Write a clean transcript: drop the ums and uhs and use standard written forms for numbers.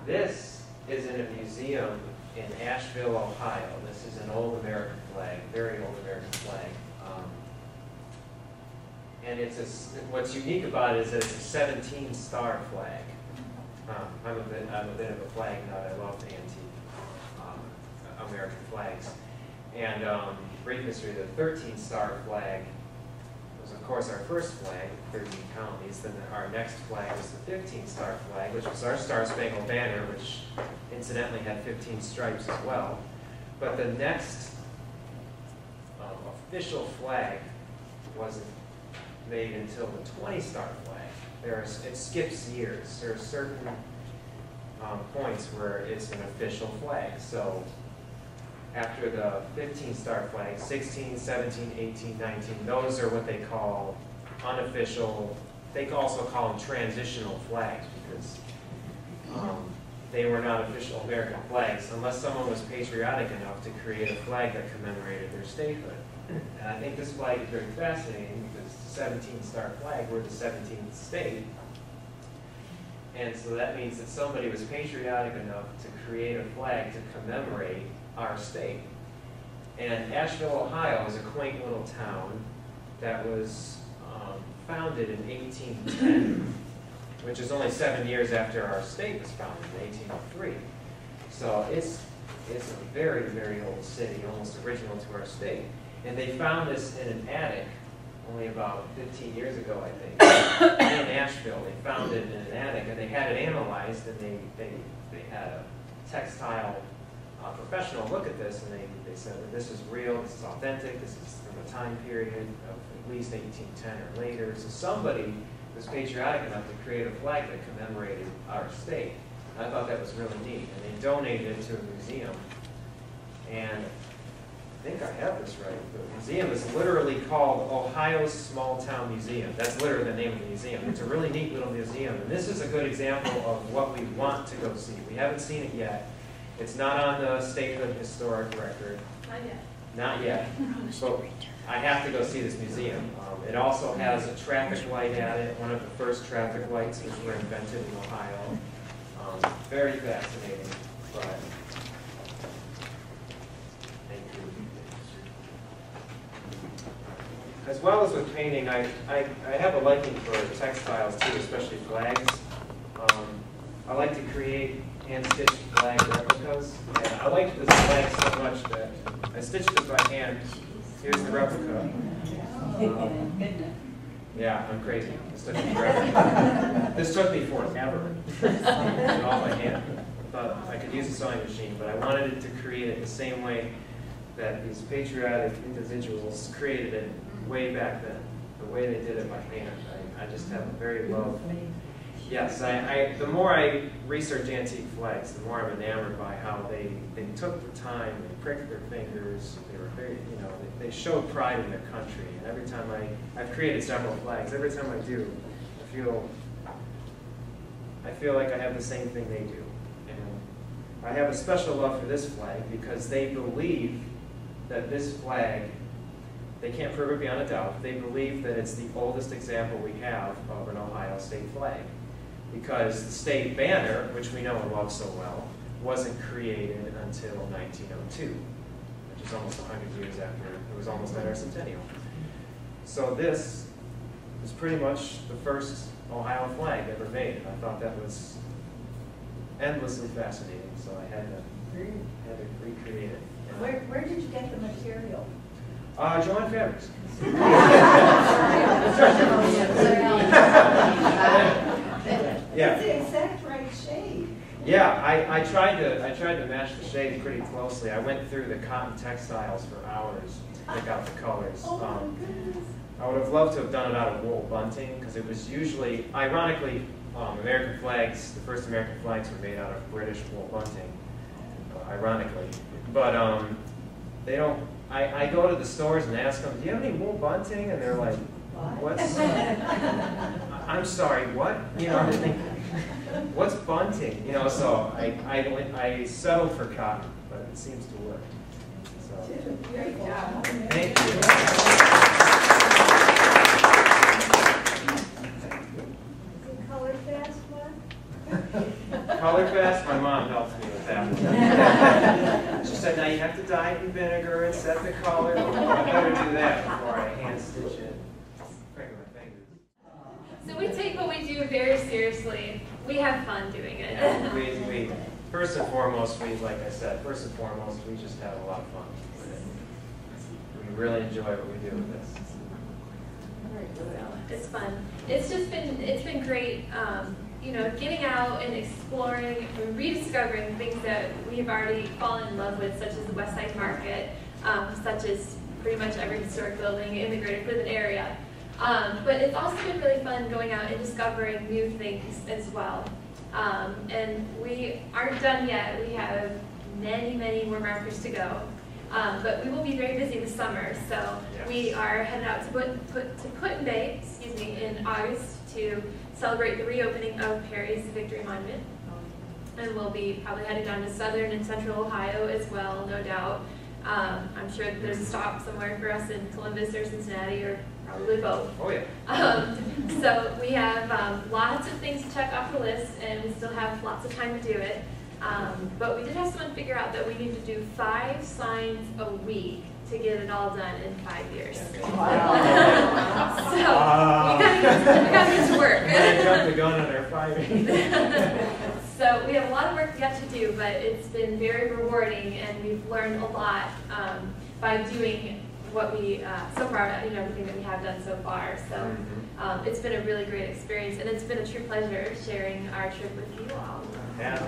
This is in a museum in Asheville, Ohio. This is an old American flag, very old American flag. And what's unique about it is that it's a 17-star flag. I'm a bit of a flag nut. I love antique American flags. And brief history, the 13-star flag was, of course, our first flag, 13 counties. Then our next flag was the 15-star flag, which was our Star-Spangled Banner, which incidentally had 15 stripes as well. But the next official flag wasn't made until the 20-star flag. It skips years. There are certain points where it's an official flag. So after the 15-star flag, 16, 17, 18, 19, those are what they call unofficial. They also call them transitional flags because they were not official American flags unless someone was patriotic enough to create a flag that commemorated their statehood. And I think this flag is very fascinating because it's a 17-star flag. We're the 17th state. And so that means that somebody was patriotic enough to create a flag to commemorate our state. And Asheville, Ohio is a quaint little town that was founded in 1810, which is only 7 years after our state was founded in 1803. So it's a very, very old city, almost original to our state. And they found this in an attic only about 15 years ago, I think, in Asheville. They found it in an attic, and they had it analyzed, and they had a textile professional look at this, and they said that this is real, this is authentic, this is from a time period of at least 1810 or later. So somebody was patriotic enough to create a flag that commemorated our state. I thought that was really neat, and they donated it to a museum. And I think I have this right. The museum is literally called Ohio Small Town Museum. That's literally the name of the museum. It's a really neat little museum, and this is a good example of what we want to go see. We haven't seen it yet. It's not on the statehood historic record. Not yet. Not yet. But I have to go see this museum. It also has a traffic light at it, one of the first traffic lights which were invented in Ohio. Very fascinating. But thank you. As well as with painting, I have a liking for textiles too, especially flags. I like to create hand-stitched flag replicas. And I liked this flag so much that I stitched it by hand. Here's the replica. Yeah, I'm crazy. This took me forever. This took me forever. All by hand. I thought I could use a sewing machine, but I wanted it to create it the same way that these patriotic individuals created it way back then. The way they did it by hand. I just have a very love. Yes, the more I research antique flags, the more I'm enamored by how they took the time, they pricked their fingers, they were very, they showed pride in their country. And every time I've created several flags, every time I do, I feel like I have the same thing they do. And I have a special love for this flag because they believe that this flag, they can't prove it beyond a doubt, they believe that it's the oldest example we have of an Ohio state flag. Because the state banner, which we know and love so well, wasn't created until 1902, which is almost 100 years after, it was almost at our centennial. So this is pretty much the first Ohio flag ever made. I thought that was endlessly fascinating, so I had to recreate it. Where did you get the material? Joanne Fabrics. Yeah. It's the exact right shade. Yeah, I tried to match the shades pretty closely. I went through the cotton textiles for hours to pick out the colors. Oh my goodness. I would have loved to have done it out of wool bunting because it was usually, ironically, American flags, the first American flags were made out of British wool bunting, ironically. But they don't, I go to the stores and ask them, do you have any wool bunting? And they're like, what's, I'm sorry, what? I think, what's bunting? So I settled for cotton, but it seems to work. So, Great job. thank you. Is it color fast one? Color fast, my mom helped me with that one. She said, now you have to dye it in vinegar and set the color. I better do that before I hand stitch it. Cracking my fingers. So we take what we do very seriously. We have fun doing it. Yeah, we first and foremost, like I said, first and foremost, we just have a lot of fun with it. We really enjoy what we do with this. So it's fun. It's been great, you know, getting out and exploring and rediscovering things that we've already fallen in love with, such as the West Side Market, such as pretty much every historic building in the greater Cleveland area. But it's also been really fun going out and discovering new things as well. And we aren't done yet. We have many, many more markers to go. But we will be very busy this summer. So yes. We are headed out to Put-in Bay, in August to celebrate the reopening of Perry's Victory Monument. And we'll be probably heading down to southern and central Ohio as well, no doubt. I'm sure there's a stop somewhere for us in Columbus or Cincinnati, or probably both. Oh yeah. So we have lots of things to check off the list, and we still have lots of time to do it. But we did have someone figure out that we need to do 5 signs a week to get it all done in 5 years. Wow. So we got to get to work. I jumped the gun on our 5. So we have a lot of work yet to do, but it's been very rewarding, and we've learned a lot by doing what we so far, you know, everything that we have done so far. So it's been a really great experience, and it's been a true pleasure sharing our trip with you all. Yeah.